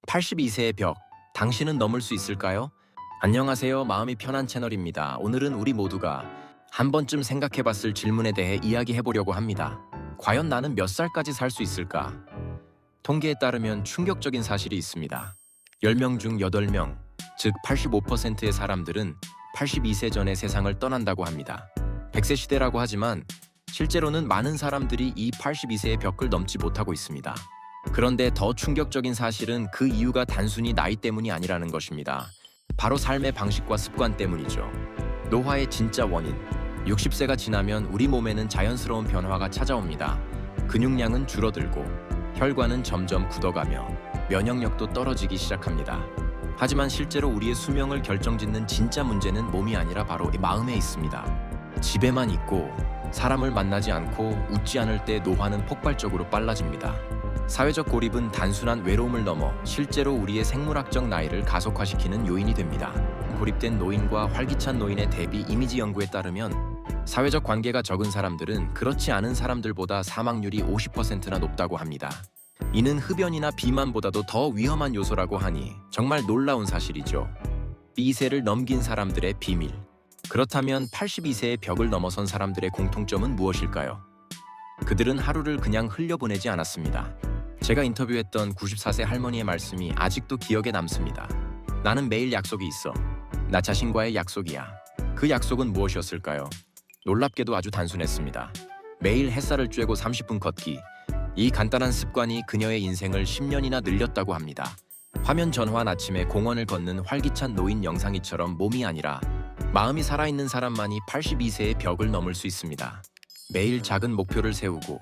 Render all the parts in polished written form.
82세의 벽, 당신은 넘을 수 있을까요? 안녕하세요. 마음이 편한 채널입니다. 오늘은 우리 모두가 한 번쯤 생각해봤을 질문에 대해 이야기해보려고 합니다. 과연 나는 몇 살까지 살 수 있을까? 통계에 따르면 충격적인 사실이 있습니다. 10명 중 8명, 즉 85%의 사람들은 82세 전에 세상을 떠난다고 합니다. 100세 시대라고 하지만 실제로는 많은 사람들이 이 82세의 벽을 넘지 못하고 있습니다. 그런데 더 충격적인 사실은 그 이유가 단순히 나이 때문이 아니라는 것입니다. 바로 삶의 방식과 습관 때문이죠. 노화의 진짜 원인. 60세가 지나면 우리 몸에는 자연스러운 변화가 찾아옵니다. 근육량은 줄어들고 혈관은 점점 굳어가며 면역력도 떨어지기 시작합니다. 하지만 실제로 우리의 수명을 결정짓는 진짜 문제는 몸이 아니라 바로 마음에 있습니다. 집에만 있고 사람을 만나지 않고 웃지 않을 때 노화는 폭발적으로 빨라집니다. 사회적 고립은 단순한 외로움을 넘어 실제로 우리의 생물학적 나이를 가속화시키는 요인이 됩니다. 고립된 노인과 활기찬 노인의 대비 이미지 연구에 따르면 사회적 관계가 적은 사람들은 그렇지 않은 사람들보다 사망률이 50%나 높다고 합니다. 이는 흡연이나 비만보다도 더 위험한 요소라고 하니 정말 놀라운 사실이죠. B세를 넘긴 사람들의 비밀. 그렇다면 82세의 벽을 넘어선 사람들의 공통점은 무엇일까요? 그들은 하루를 그냥 흘려보내지 않았습니다. 제가 인터뷰했던 94세 할머니의 말씀이 아직도 기억에 남습니다. 나는 매일 약속이 있어. 나 자신과의 약속이야. 그 약속은 무엇이었을까요? 놀랍게도 아주 단순했습니다. 매일 햇살을 쬐고 30분 걷기. 이 간단한 습관이 그녀의 인생을 10년이나 늘렸다고 합니다. 화면 전환 아침에 공원을 걷는 활기찬 노인 영상이처럼 몸이 아니라 마음이 살아있는 사람만이 82세의 벽을 넘을 수 있습니다. 매일 작은 목표를 세우고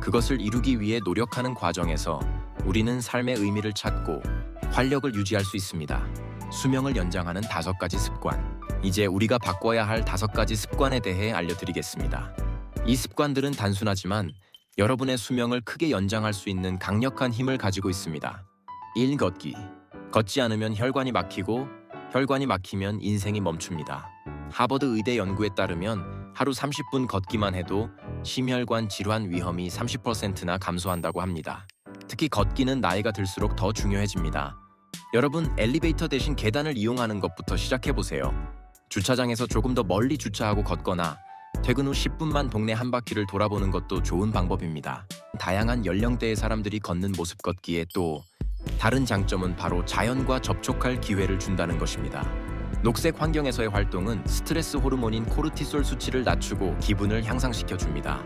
그것을 이루기 위해 노력하는 과정에서 우리는 삶의 의미를 찾고 활력을 유지할 수 있습니다. 수명을 연장하는 5가지 습관. 이제 우리가 바꿔야 할 5가지 습관에 대해 알려드리겠습니다. 이 습관들은 단순하지만 여러분의 수명을 크게 연장할 수 있는 강력한 힘을 가지고 있습니다. 1. 걷기. 걷지 않으면 혈관이 막히고 혈관이 막히면 인생이 멈춥니다. 하버드 의대 연구에 따르면 하루 30분 걷기만 해도 심혈관 질환 위험이 30%나 감소한다고 합니다. 특히 걷기는 나이가 들수록 더 중요해집니다. 여러분, 엘리베이터 대신 계단을 이용하는 것부터 시작해보세요. 주차장에서 조금 더 멀리 주차하고 걷거나 퇴근 후 10분만 동네 한 바퀴를 돌아보는 것도 좋은 방법입니다. 다양한 연령대의 사람들이 걷는 모습 걷기에 또 다른 장점은 바로 자연과 접촉할 기회를 준다는 것입니다. 녹색 환경에서의 활동은 스트레스 호르몬인 코르티솔 수치를 낮추고 기분을 향상시켜줍니다.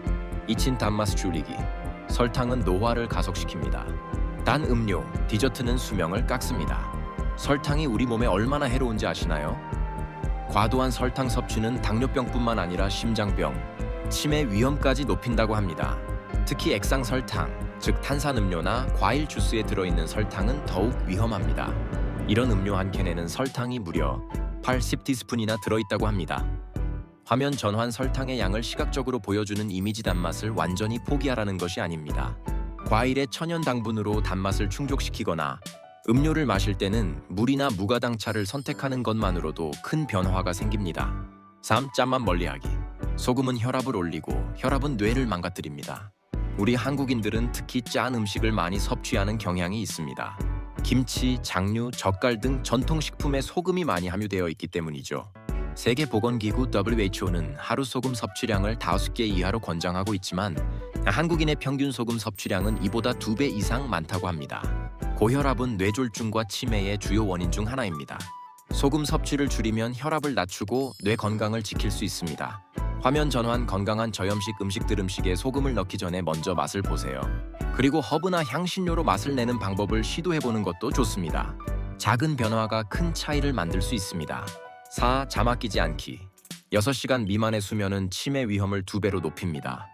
2. 단맛 줄이기. 설탕은 노화를 가속시킵니다. 단 음료, 디저트는 수명을 깎습니다. 설탕이 우리 몸에 얼마나 해로운지 아시나요? 과도한 설탕 섭취는 당뇨병뿐만 아니라 심장병, 치매 위험까지 높인다고 합니다. 특히 액상 설탕, 즉 탄산음료나 과일 주스에 들어있는 설탕은 더욱 위험합니다. 이런 음료 한 캔에는 설탕이 무려 80티스푼이나 들어있다고 합니다. 화면 전환 설탕의 양을 시각적으로 보여주는 이미지 단맛을 완전히 포기하라는 것이 아닙니다. 과일의 천연 당분으로 단맛을 충족시키거나 음료를 마실 때는 물이나 무가당차를 선택하는 것만으로도 큰 변화가 생깁니다. 3. 짠맛 멀리하기. 소금은 혈압을 올리고 혈압은 뇌를 망가뜨립니다. 우리 한국인들은 특히 짠 음식을 많이 섭취하는 경향이 있습니다. 김치, 장류, 젓갈 등 전통식품에 소금이 많이 함유되어 있기 때문이죠. 세계보건기구 WHO는 하루 소금 섭취량을 5개 이하로 권장하고 있지만 한국인의 평균 소금 섭취량은 이보다 2배 이상 많다고 합니다. 고혈압은 뇌졸중과 치매의 주요 원인 중 하나입니다. 소금 섭취를 줄이면 혈압을 낮추고 뇌 건강을 지킬 수 있습니다. 화면 전환 건강한 저염식 음식에 소금을 넣기 전에 먼저 맛을 보세요. 그리고 허브나 향신료로 맛을 내는 방법을 시도해보는 것도 좋습니다. 작은 변화가 큰 차이를 만들 수 있습니다. 4. 잠 아끼지 않기. 6시간 미만의 수면은 치매 위험을 2배로 높입니다.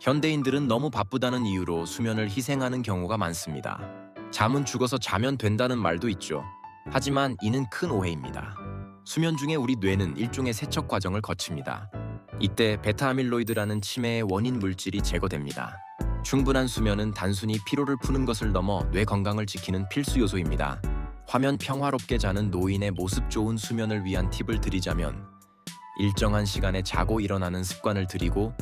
현대인들은 너무 바쁘다는 이유로 수면을 희생하는 경우가 많습니다. 잠은 죽어서 자면 된다는 말도 있죠. 하지만 이는 큰 오해입니다. 수면 중에 우리 뇌는 일종의 세척 과정을 거칩니다. 이때 베타아밀로이드라는 치매의 원인 물질이 제거됩니다. 충분한 수면은 단순히 피로를 푸는 것을 넘어 뇌 건강을 지키는 필수 요소입니다. 화면 평화롭게 자는 노인의 모습 좋은 수면을 위한 팁을 드리자면 일정한 시간에 자고 일어나는 습관을 들이고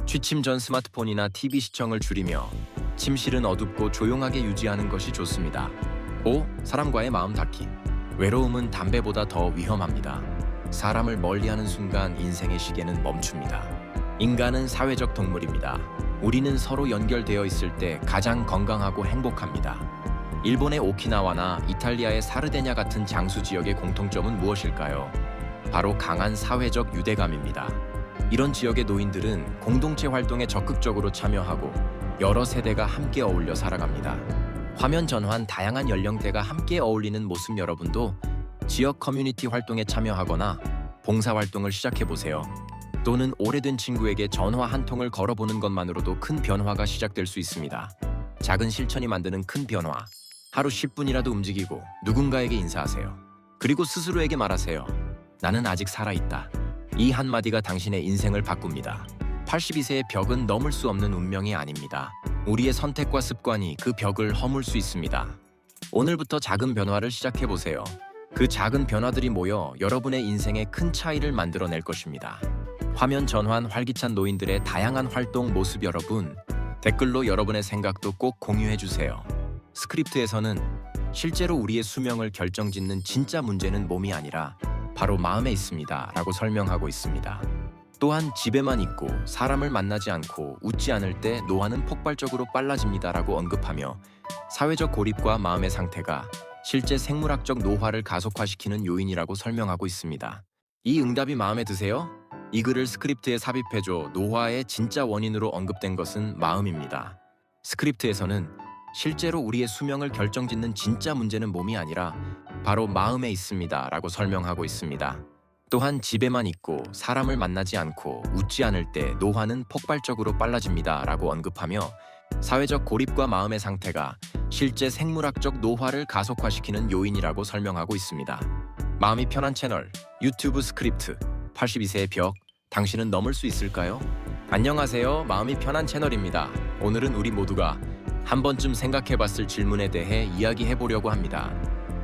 취침 전 스마트폰이나 TV 시청을 줄이며 침실은 어둡고 조용하게 유지하는 것이 좋습니다. 5. 사람과의 마음 닫기. 외로움은 담배보다 더 위험합니다. 사람을 멀리하는 순간 인생의 시계는 멈춥니다. 인간은 사회적 동물입니다. 우리는 서로 연결되어 있을 때 가장 건강하고 행복합니다. 일본의 오키나와나 이탈리아의 사르데냐 같은 장수 지역의 공통점은 무엇일까요? 바로 강한 사회적 유대감입니다. 이런 지역의 노인들은 공동체 활동에 적극적으로 참여하고 여러 세대가 함께 어울려 살아갑니다. 화면 전환 다양한 연령대가 함께 어울리는 모습, 여러분도 지역 커뮤니티 활동에 참여하거나 봉사활동을 시작해보세요. 또는 오래된 친구에게 전화 한 통을 걸어보는 것만으로도 큰 변화가 시작될 수 있습니다. 작은 실천이 만드는 큰 변화. 하루 10분이라도 움직이고 누군가에게 인사하세요. 그리고 스스로에게 말하세요. 나는 아직 살아있다. 이 한마디가 당신의 인생을 바꿉니다. 82세의 벽은 넘을 수 없는 운명이 아닙니다. 우리의 선택과 습관이 그 벽을 허물 수 있습니다. 오늘부터 작은 변화를 시작해보세요. 그 작은 변화들이 모여 여러분의 인생에 큰 차이를 만들어낼 것입니다. 화면 전환 활기찬 노인들의 다양한 활동 모습, 여러분 댓글로 여러분의 생각도 꼭 공유해주세요. 스크립트에서는 실제로 우리의 수명을 결정짓는 진짜 문제는 몸이 아니라 바로 마음에 있습니다 라고 설명하고 있습니다. 또한 집에만 있고 사람을 만나지 않고 웃지 않을 때 노화는 폭발적으로 빨라집니다 라고 언급하며 사회적 고립과 마음의 상태가 실제 생물학적 노화를 가속화시키는 요인이라고 설명하고 있습니다. 이 응답이 마음에 드세요? 이 글을 스크립트에 삽입해줘. 노화의 진짜 원인으로 언급된 것은 마음입니다. 스크립트에서는 실제로 우리의 수명을 결정짓는 진짜 문제는 몸이 아니라 바로 마음에 있습니다 라고 설명하고 있습니다. 또한 집에만 있고 사람을 만나지 않고 웃지 않을 때 노화는 폭발적으로 빨라집니다 라고 언급하며 사회적 고립과 마음의 상태가 실제 생물학적 노화를 가속화시키는 요인이라고 설명하고 있습니다. 마음이 편한 채널 유튜브 스크립트 82세의 벽, 당신은 넘을 수 있을까요? 안녕하세요. 마음이 편한 채널입니다. 오늘은 우리 모두가 한 번쯤 생각해봤을 질문에 대해 이야기해보려고 합니다.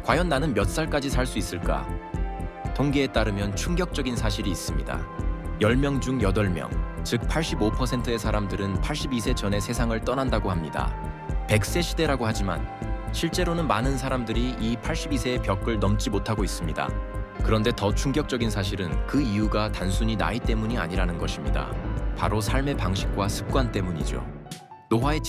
과연 나는 몇 살까지 살 수 있을까? 통계에 따르면 충격적인 사실이 있습니다. 10명 중 8명, 즉 85%의 사람들은 82세 전에 세상을 떠난다고 합니다. 100세 시대라고 하지만 실제로는 많은 사람들이 이 82세의 벽을 넘지 못하고 있습니다. 그런데 더 충격적인 사실은 그 이유가 단순히 나이 때문이 아니라는 것입니다. 바로 삶의 방식과 습관 때문이죠. 노화의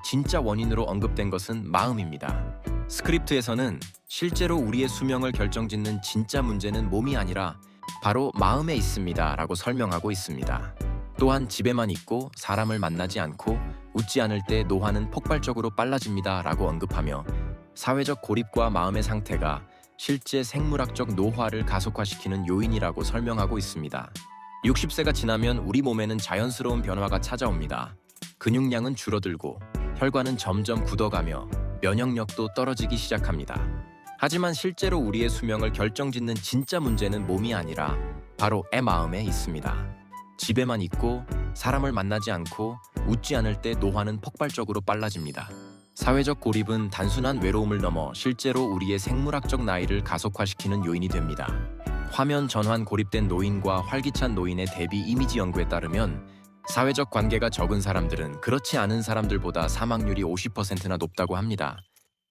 진짜 원인으로 언급된 것은 마음입니다. 스크립트에서는 실제로 우리의 수명을 결정짓는 진짜 문제는 몸이 아니라 바로 마음에 있습니다 라고 설명하고 있습니다. 또한 집에만 있고 사람을 만나지 않고 웃지 않을 때 노화는 폭발적으로 빨라집니다 라고 언급하며 사회적 고립과 마음의 상태가 실제 생물학적 노화를 가속화시키는 요인이라고 설명하고 있습니다. 60세가 지나면 우리 몸에는 자연스러운 변화가 찾아옵니다. 근육량은 줄어들고 혈관은 점점 굳어가며 면역력도 떨어지기 시작합니다. 하지만 실제로 우리의 수명을 결정짓는 진짜 문제는 몸이 아니라 바로 마음에 있습니다. 집에만 있고 사람을 만나지 않고 웃지 않을 때 노화는 폭발적으로 빨라집니다. 사회적 고립은 단순한 외로움을 넘어 실제로 우리의 생물학적 나이를 가속화시키는 요인이 됩니다. 화면 전환 고립된 노인과 활기찬 노인의 대비 이미지 연구에 따르면 사회적 관계가 적은 사람들은 그렇지 않은 사람들보다 사망률이 50%나 높다고 합니다.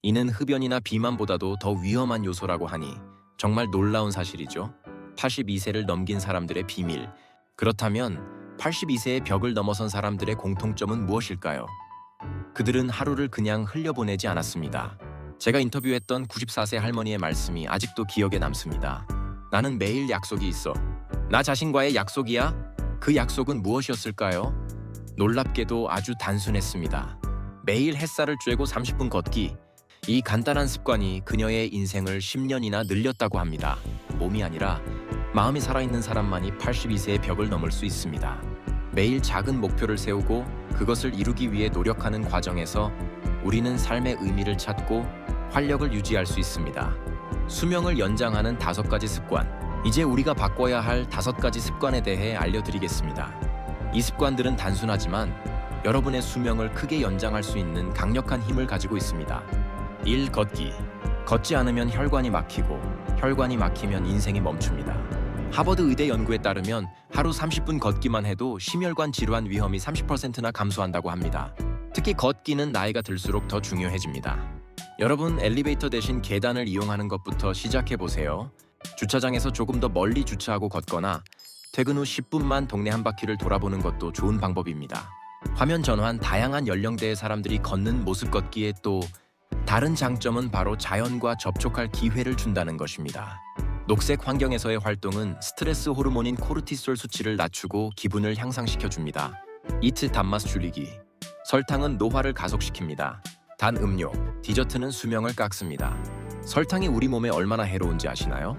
이는 흡연이나 비만보다도 더 위험한 요소라고 하니 정말 놀라운 사실이죠. 82세를 넘긴 사람들의 비밀. 그렇다면 82세의 벽을 넘어선 사람들의 공통점은 무엇일까요? 그들은 하루를 그냥 흘려보내지 않았습니다. 제가 인터뷰했던 94세 할머니의 말씀이 아직도 기억에 남습니다. 나는 매일 약속이 있어. 나 자신과의 약속이야? 그 약속은 무엇이었을까요? 놀랍게도 아주 단순했습니다. 매일 햇살을 쬐고 30분 걷기. 이 간단한 습관이 그녀의 인생을 10년이나 늘렸다고 합니다. 몸이 아니라 마음이 살아있는 사람만이 82세의 벽을 넘을 수 있습니다. 매일 작은 목표를 세우고 그것을 이루기 위해 노력하는 과정에서 우리는 삶의 의미를 찾고 활력을 유지할 수 있습니다. 수명을 연장하는 5가지 습관. 이제 우리가 바꿔야 할 5가지 습관에 대해 알려드리겠습니다. 이 습관들은 단순하지만 여러분의 수명을 크게 연장할 수 있는 강력한 힘을 가지고 있습니다. 1. 걷기. 걷지 않으면 혈관이 막히고 혈관이 막히면 인생이 멈춥니다. 하버드 의대 연구에 따르면 하루 30분 걷기만 해도 심혈관 질환 위험이 30%나 감소한다고 합니다. 특히 걷기는 나이가 들수록 더 중요해집니다. 여러분, 엘리베이터 대신 계단을 이용하는 것부터 시작해 보세요. 주차장에서 조금 더 멀리 주차하고 걷거나 퇴근 후 10분만 동네 한 바퀴를 돌아보는 것도 좋은 방법입니다. 화면 전환, 다양한 연령대의 사람들이 걷는 모습 걷기에 또 다른 장점은 바로 자연과 접촉할 기회를 준다는 것입니다. 녹색 환경에서의 활동은 스트레스 호르몬인 코르티솔 수치를 낮추고 기분을 향상시켜 줍니다. 이트 단맛 줄이기. 설탕은 노화를 가속시킵니다. 단 음료, 디저트는 수명을 깎습니다. 설탕이 우리 몸에 얼마나 해로운지 아시나요?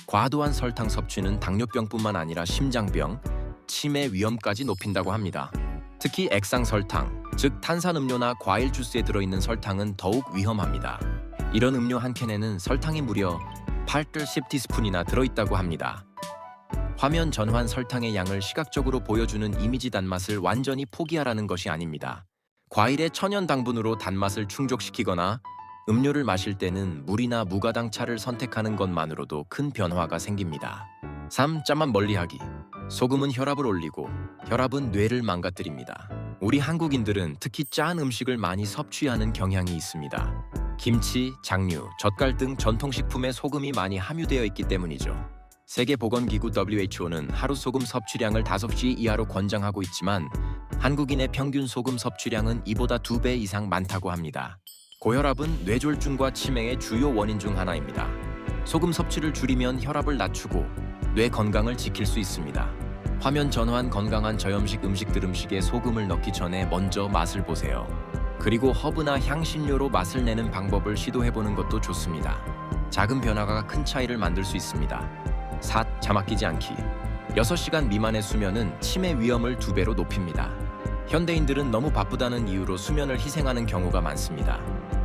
과도한 설탕 섭취는 당뇨병뿐만 아니라 심장병, 치매 위험까지 높인다고 합니다. 특히 액상 설탕, 즉 탄산음료나 과일 주스에 들어있는 설탕은 더욱 위험합니다. 이런 음료 한 캔에는 설탕이 무려 8.10티스푼이나 들어있다고 합니다. 화면 전환, 설탕의 양을 시각적으로 보여주는 이미지 단맛을 완전히 포기하라는 것이 아닙니다. 과일의 천연 당분으로 단맛을 충족시키거나 음료를 마실 때는 물이나 무가당 차를 선택하는 것만으로도 큰 변화가 생깁니다. 3. 짠맛 멀리하기. 소금은 혈압을 올리고 혈압은 뇌를 망가뜨립니다. 우리 한국인들은 특히 짠 음식을 많이 섭취하는 경향이 있습니다. 김치, 장류, 젓갈 등 전통식품에 소금이 많이 함유되어 있기 때문이죠. 세계보건기구 WHO는 하루 소금 섭취량을 5시 이하로 권장하고 있지만 한국인의 평균 소금 섭취량은 이보다 2배 이상 많다고 합니다. 고혈압은 뇌졸중과 치매의 주요 원인 중 하나입니다. 소금 섭취를 줄이면 혈압을 낮추고 뇌 건강을 지킬 수 있습니다. 화면 전환, 건강한 저염식 음식에 소금을 넣기 전에 먼저 맛을 보세요. 그리고 허브나 향신료로 맛을 내는 방법을 시도해보는 것도 좋습니다. 작은 변화가 큰 차이를 만들 수 있습니다. 4. 잠 아끼지 않기. 6시간 미만의 수면은 치매 위험을 2배로 높입니다. 현대인들은 너무 바쁘다는 이유로 수면을 희생하는 경우가 많습니다.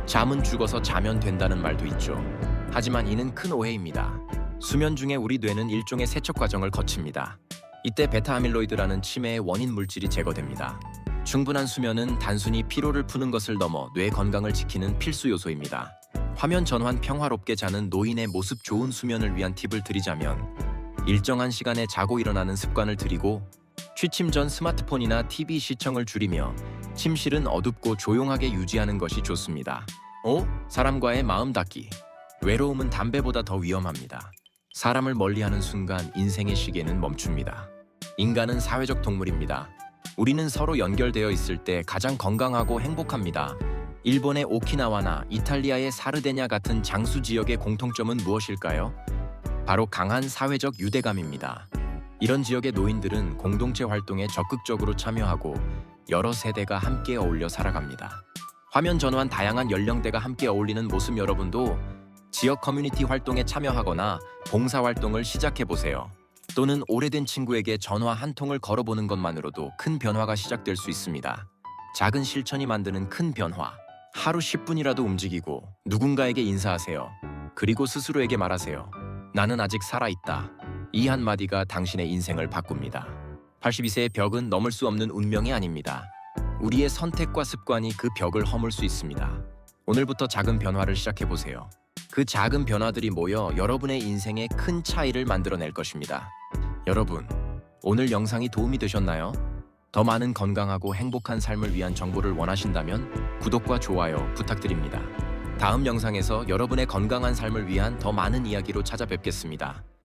잠은 죽어서 자면 된다는 말도 있죠. 하지만 이는 큰 오해입니다. 수면 중에 우리 뇌는 일종의 세척 과정을 거칩니다. 이때 베타아밀로이드라는 치매의 원인 물질이 제거됩니다. 충분한 수면은 단순히 피로를 푸는 것을 넘어 뇌 건강을 지키는 필수 요소입니다. 화면 전환, 평화롭게 자는 노인의 모습 좋은 수면을 위한 팁을 드리자면 일정한 시간에 자고 일어나는 습관을 들이고 취침 전 스마트폰이나 TV 시청을 줄이며 침실은 어둡고 조용하게 유지하는 것이 좋습니다. 5. 사람과의 마음 닫기. 외로움은 담배보다 더 위험합니다. 사람을 멀리하는 순간 인생의 시계는 멈춥니다. 인간은 사회적 동물입니다. 우리는 서로 연결되어 있을 때 가장 건강하고 행복합니다. 일본의 오키나와나 이탈리아의 사르데냐 같은 장수 지역의 공통점은 무엇일까요? 바로 강한 사회적 유대감입니다. 이런 지역의 노인들은 공동체 활동에 적극적으로 참여하고 여러 세대가 함께 어울려 살아갑니다. 화면 전환, 다양한 연령대가 함께 어울리는 모습. 여러분도 지역 커뮤니티 활동에 참여하거나 봉사활동을 시작해보세요. 또는 오래된 친구에게 전화 한 통을 걸어보는 것만으로도 큰 변화가 시작될 수 있습니다. 작은 실천이 만드는 큰 변화. 하루 10분이라도 움직이고 누군가에게 인사하세요. 그리고 스스로에게 말하세요. 나는 아직 살아있다. 이 한마디가 당신의 인생을 바꿉니다. 82세의 벽은 넘을 수 없는 운명이 아닙니다. 우리의 선택과 습관이 그 벽을 허물 수 있습니다. 오늘부터 작은 변화를 시작해보세요. 그 작은 변화들이 모여 여러분의 인생에 큰 차이를 만들어낼 것입니다. 여러분, 오늘 영상이 도움이 되셨나요? 더 많은 건강하고 행복한 삶을 위한 정보를 원하신다면 구독과 좋아요 부탁드립니다. 다음 영상에서 여러분의 건강한 삶을 위한 더 많은 이야기로 찾아뵙겠습니다.